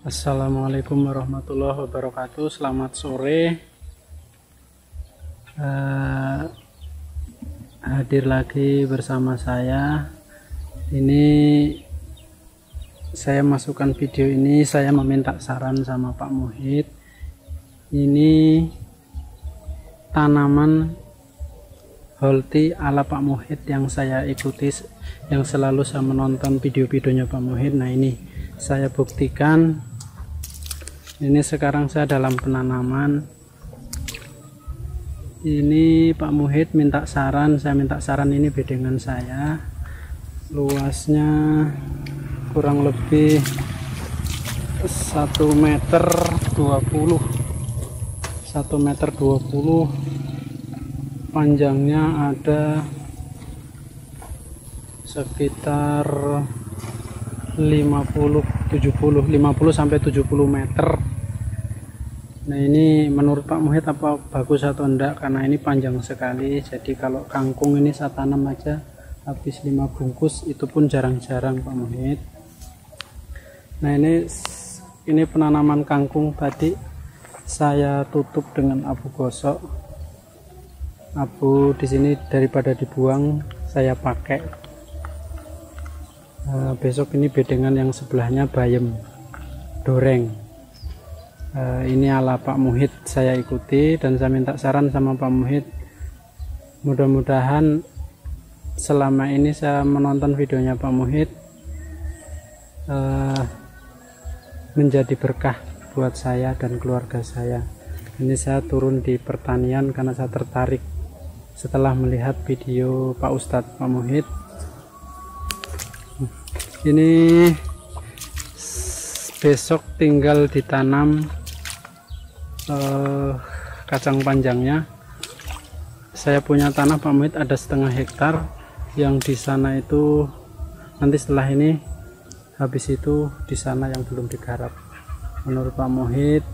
Assalamualaikum warahmatullahi wabarakatuh. Selamat sore. Hadir lagi bersama saya. Ini saya masukkan video ini. Saya meminta saran sama Pak Muhid. Ini tanaman Holti ala Pak Muhid yang saya ikuti, yang selalu saya menonton video-videonya Pak Muhid. Nah, ini saya buktikan. Ini sekarang saya dalam penanaman. Ini Pak Muhid minta saran, saya minta saran. Ini bedengan saya, luasnya kurang lebih 1,20 meter, 1,20 meter, panjangnya ada sekitar 50 sampai 70 meter. Nah, ini menurut Pak Muhid apa bagus atau enggak, karena ini panjang sekali. Jadi kalau kangkung ini saya tanam aja habis 5 bungkus, itu pun jarang-jarang Pak Muhid. Nah, ini penanaman kangkung tadi saya tutup dengan abu gosok. Abu di sini daripada dibuang saya pakai. Besok ini bedengan yang sebelahnya bayam doreng. Ini ala Pak Muhid saya ikuti, dan saya minta saran sama Pak Muhid. Mudah-mudahan selama ini saya menonton videonya Pak Muhid menjadi berkah buat saya dan keluarga saya. Ini saya turun di pertanian karena saya tertarik setelah melihat video Pak Ustadz Pak Muhid. Ini besok tinggal ditanam kacang panjangnya. Saya punya tanah Pak Muhid ada 1/2 hektar, yang di sana itu nanti setelah ini habis itu di sana yang belum digarap. Menurut Pak Muhid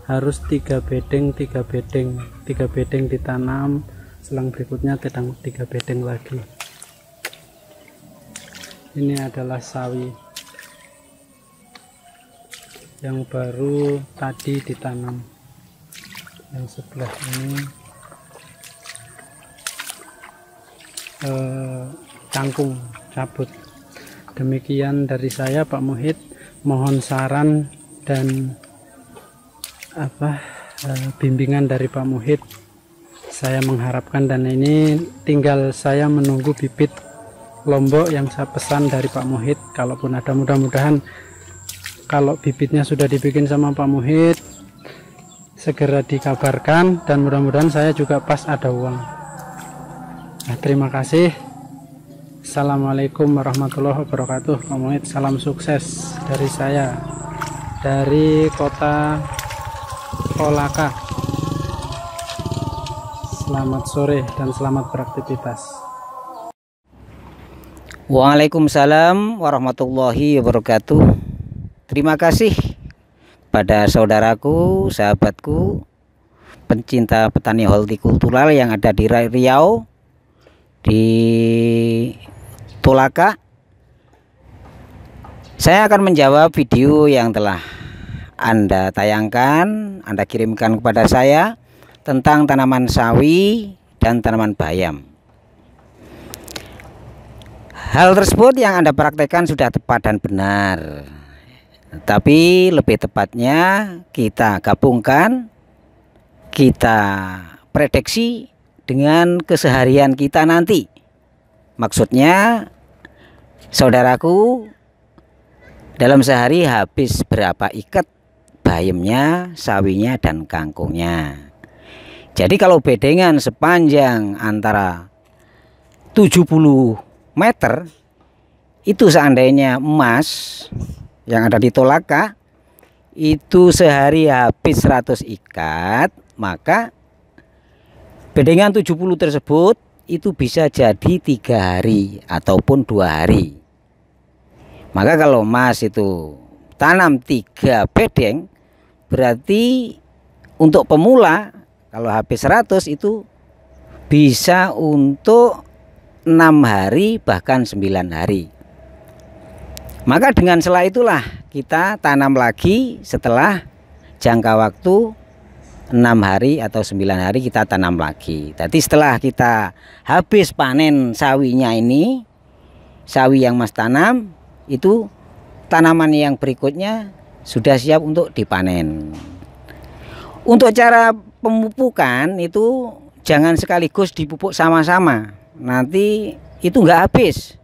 harus 3 bedeng ditanam, selang berikutnya 3 bedeng lagi. Ini adalah sawi yang baru tadi ditanam. Yang sebelah ini kangkung cabut. Demikian dari saya Pak Muhid, mohon saran dan bimbingan dari Pak Muhid. Saya mengharapkan, dan ini tinggal saya menunggu bibit lombok yang saya pesan dari Pak Muhid. Kalaupun ada, mudah-mudahan kalau bibitnya sudah dibikin sama Pak Muhid segera dikabarkan, dan mudah-mudahan saya juga pas ada uang. Nah, terima kasih. Assalamualaikum warahmatullahi wabarakatuh. Pak Muhid, salam sukses dari saya, dari kota Tolaka. Selamat sore dan selamat beraktivitas. Waalaikumsalam warahmatullahi wabarakatuh. Terima kasih pada saudaraku, sahabatku, pencinta petani hortikultural yang ada di Riau, di Tolaka. Saya akan menjawab video yang telah Anda tayangkan, Anda kirimkan kepada saya tentang tanaman sawi dan tanaman bayam. Hal tersebut yang Anda praktekkan sudah tepat dan benar. Tapi lebih tepatnya kita gabungkan, kita prediksi dengan keseharian kita nanti. Maksudnya, saudaraku, dalam sehari habis berapa ikat bayamnya, sawinya, dan kangkungnya. Jadi kalau bedengan sepanjang antara 70 meter, itu seandainya emas yang ada di Tolaka itu sehari habis 100 ikat, maka bedengan 70 tersebut itu bisa jadi 3 hari ataupun 2 hari. Maka kalau emas itu tanam 3 bedeng, berarti untuk pemula kalau habis 100 itu bisa untuk 6 hari bahkan 9 hari. Maka dengan setelah itulah kita tanam lagi setelah jangka waktu 6 hari atau 9 hari kita tanam lagi. Jadi setelah kita habis panen sawinya ini, sawi yang Mas tanam, itu tanaman yang berikutnya sudah siap untuk dipanen. Untuk cara pemupukan itu jangan sekaligus dipupuk sama-sama, nanti itu enggak habis.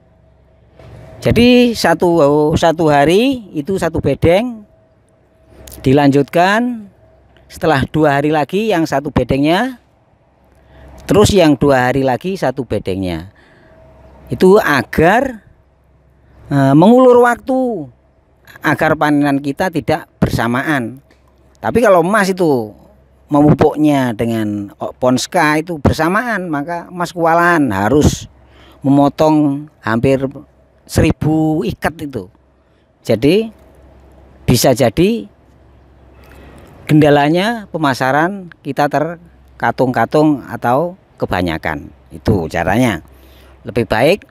Jadi satu hari itu satu bedeng, dilanjutkan setelah 2 hari lagi yang satu bedengnya, terus yang 2 hari lagi satu bedengnya. Itu agar mengulur waktu, agar panenan kita tidak bersamaan. Tapi kalau Mas itu memupuknya dengan Ponska itu bersamaan, maka Mas kewalahan, harus memotong hampir 1000 ikat itu. Jadi bisa jadi kendalanya pemasaran kita terkatung-katung atau kebanyakan. Itu caranya. Lebih baik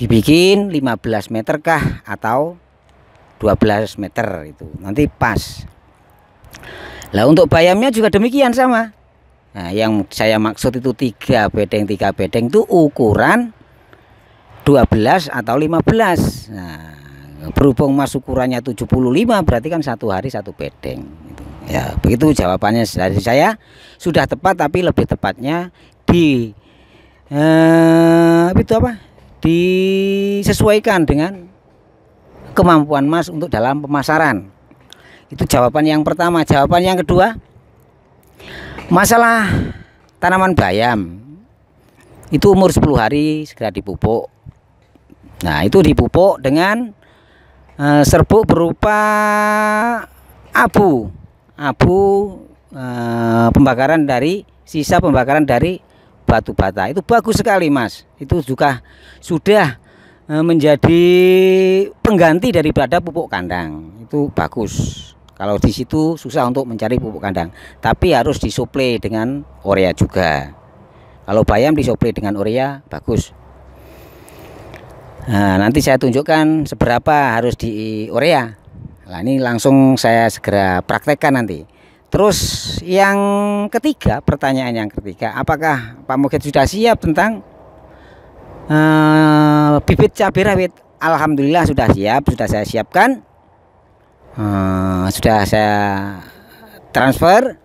dibikin 15 meter kah atau 12 meter, itu nanti pas. Lah untuk bayamnya juga demikian sama. Nah, yang saya maksud itu 3 bedeng itu ukuran 12 atau 15. Nah, berhubung Mas ukurannya 75, berarti kan 1 hari 1 bedeng gitu. Ya begitu jawabannya dari saya. Sudah tepat, tapi lebih tepatnya disesuaikan dengan kemampuan Mas untuk dalam pemasaran. Itu jawaban yang pertama. Jawaban yang kedua, masalah tanaman bayam itu umur 10 hari segera dipupuk. Nah itu dipupuk dengan serbuk berupa abu pembakaran dari sisa pembakaran dari batu bata. Itu bagus sekali Mas. Itu juga sudah menjadi pengganti daripada pupuk kandang. Itu bagus. Kalau di situ susah untuk mencari pupuk kandang, tapi harus disuplai dengan urea juga. Kalau bayam disuplai dengan urea bagus. Nah, nanti saya tunjukkan seberapa harus di urea. Nah, ini langsung saya segera praktekkan nanti. Terus yang ketiga, pertanyaan yang ketiga, apakah Pak Muhid sudah siap tentang bibit cabai rawit? Alhamdulillah sudah siap, sudah saya siapkan, sudah saya transfer.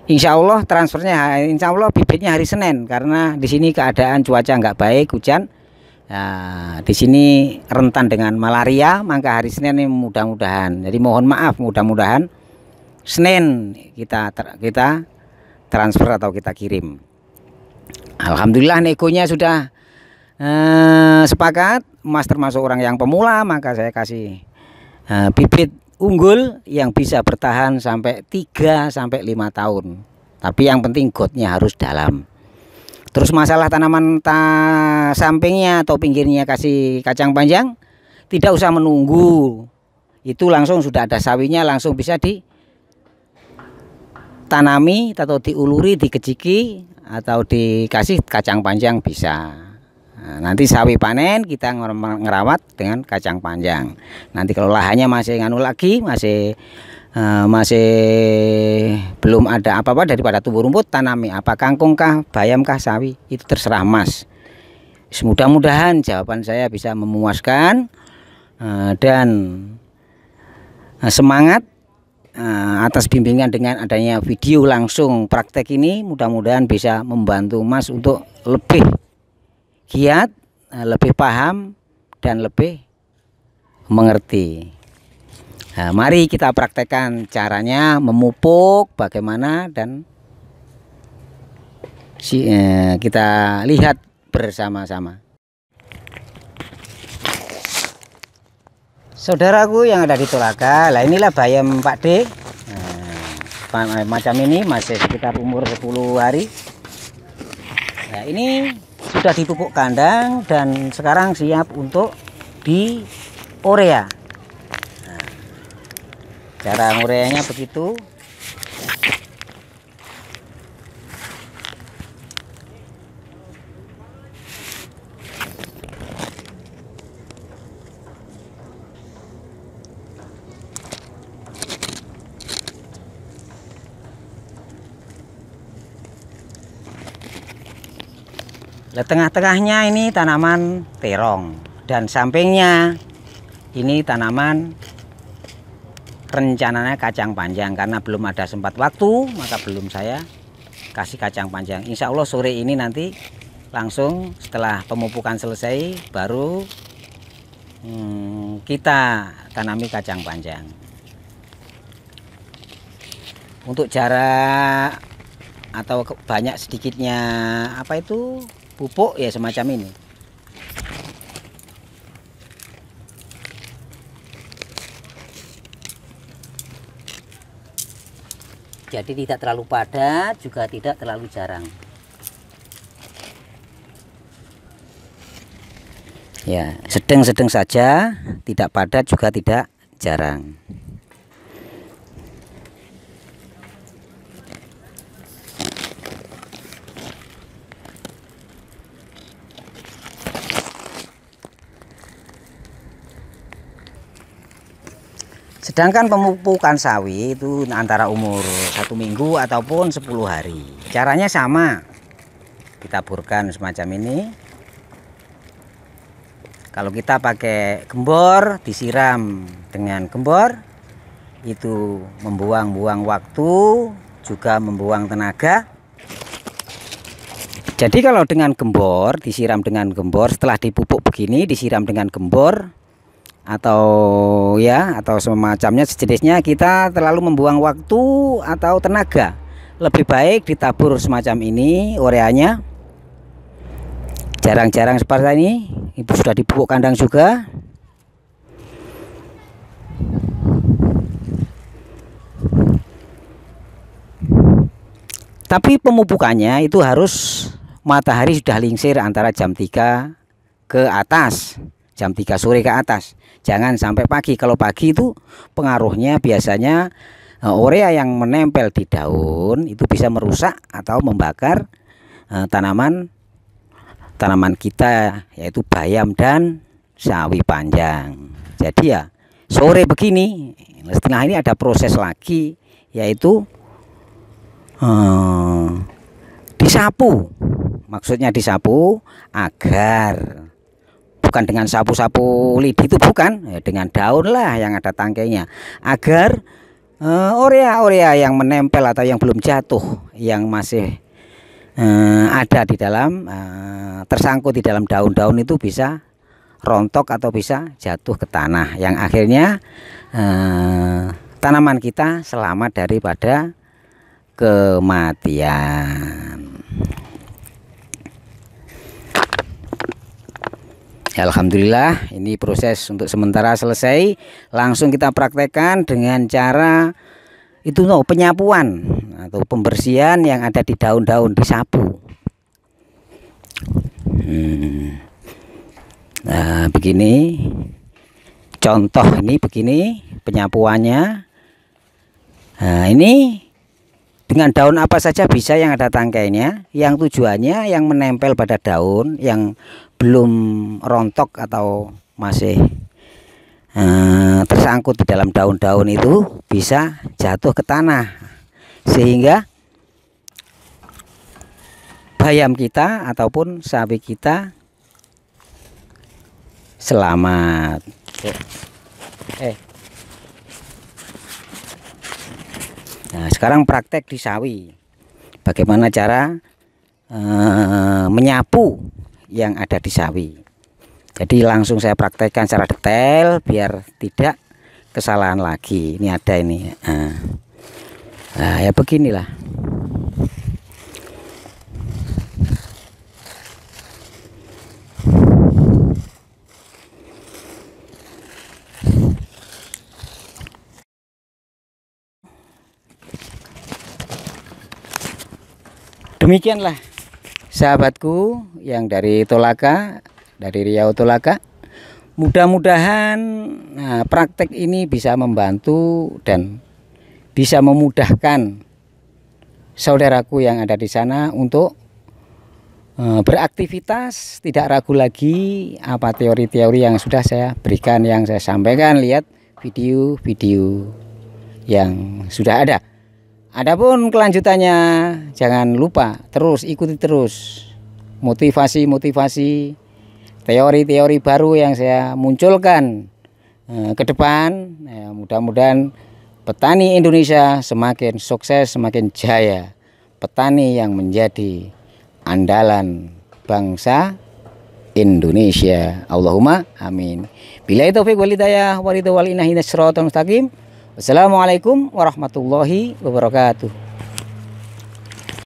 Insya Allah transfernya, insya Allah bibitnya hari Senin, karena di sini keadaan cuaca nggak baik, hujan. Nah, di sini rentan dengan malaria, maka hari Senin ini mudah-mudahan. Jadi mohon maaf, mudah-mudahan Senin kita transfer atau kita kirim. Alhamdulillah negonya sudah sepakat. Mas termasuk orang yang pemula, maka saya kasih bibit unggul yang bisa bertahan sampai 3 sampai 5 tahun. Tapi yang penting gotnya harus dalam. Terus masalah tanaman sampingnya atau pinggirnya kasih kacang panjang, tidak usah menunggu. Itu langsung sudah ada sawinya, langsung bisa ditanami atau diuluri, dikeciki atau dikasih kacang panjang bisa. Nah, nanti sawi panen kita ngerawat dengan kacang panjang. Nanti kalau lahannya masih nganu lagi, masih belum ada apa-apa daripada tumbuh rumput, tanami apa, kangkung kah, bayam kah, sawi, itu terserah Mas. Mudah-mudahan jawaban saya bisa memuaskan dan semangat atas bimbingan dengan adanya video langsung praktek ini. Mudah-mudahan bisa membantu Mas untuk lebih giat, lebih paham dan lebih mengerti. Nah, mari kita praktekkan caranya memupuk bagaimana, dan kita lihat bersama-sama. Saudaraku yang ada di Tolaga, lah inilah bayam Pak D. Nah, macam ini masih sekitar umur 10 hari. Nah, ini sudah dipupuk kandang dan sekarang siap untuk di urea. Cara ngureanya begitu. Tengah-tengahnya ini tanaman terong dan sampingnya ini tanaman rencananya kacang panjang. Karena belum ada sempat waktu maka belum saya kasih kacang panjang. Insya Allah sore ini nanti langsung setelah pemupukan selesai baru kita tanami kacang panjang. Untuk jarak atau banyak sedikitnya apa itu pupuk ya semacam ini. Jadi tidak terlalu padat juga tidak terlalu jarang. Ya, sedang-sedang saja, tidak padat juga tidak jarang. Sedangkan pemupukan sawi itu antara umur 1 minggu ataupun 10 hari. Caranya sama. Kita taburkan semacam ini. Kalau kita pakai gembor, disiram dengan gembor, itu membuang-buang waktu, juga membuang tenaga. Jadi kalau dengan gembor, disiram dengan gembor, setelah dipupuk begini, disiram dengan gembor, atau semacamnya sejenisnya, kita terlalu membuang waktu atau tenaga. Lebih baik ditabur semacam ini ureanya, jarang-jarang seperti ini. Itu sudah dipupuk kandang juga. Tapi pemupukannya itu harus matahari sudah lingsir antara jam 3 ke atas, jam 3 sore ke atas. Jangan sampai pagi. Kalau pagi itu pengaruhnya biasanya urea yang menempel di daun itu bisa merusak atau membakar tanaman kita, yaitu bayam dan sawi panjang. Jadi ya sore begini, setengah ini ada proses lagi, yaitu disapu. Maksudnya disapu agar bukan dengan sapu-sapu lidi, itu bukan, dengan daun lah yang ada tangkainya, agar urea yang menempel atau yang belum jatuh, yang masih ada di dalam tersangkut di dalam daun-daun itu bisa rontok atau bisa jatuh ke tanah, yang akhirnya tanaman kita selamat daripada kematian. Alhamdulillah, ini proses untuk sementara selesai. Langsung kita praktekkan dengan cara itu penyapuan atau pembersihan yang ada di daun-daun, disapu. Nah, begini contoh, ini begini penyapuannya. Nah, ini dengan daun apa saja bisa yang ada tangkainya, yang tujuannya yang menempel pada daun yang belum rontok atau masih tersangkut di dalam daun-daun itu bisa jatuh ke tanah, sehingga bayam kita ataupun sapi kita selamat. Nah, sekarang praktek di sawi, bagaimana cara menyapu yang ada di sawi. Jadi langsung saya praktekkan secara detail biar tidak kesalahan lagi. Ini ada ini. Nah, ya beginilah. Demikianlah sahabatku yang dari Tolaka, dari Riau Tolaka. Mudah-mudahan praktek ini bisa membantu dan bisa memudahkan saudaraku yang ada di sana untuk beraktivitas, tidak ragu lagi apa teori-teori yang sudah saya berikan, yang saya sampaikan. Lihat video-video yang sudah ada. Adapun kelanjutannya jangan lupa terus ikuti terus motivasi-motivasi, teori-teori baru yang saya munculkan ke depan. Mudah-mudahan petani Indonesia semakin sukses, semakin jaya. Petani yang menjadi andalan bangsa Indonesia. Allahumma amin. Billahi taufiq wal hidayah wa ridha wal inahi nasratal mustaqim. Wassalamualaikum warahmatullahi wabarakatuh.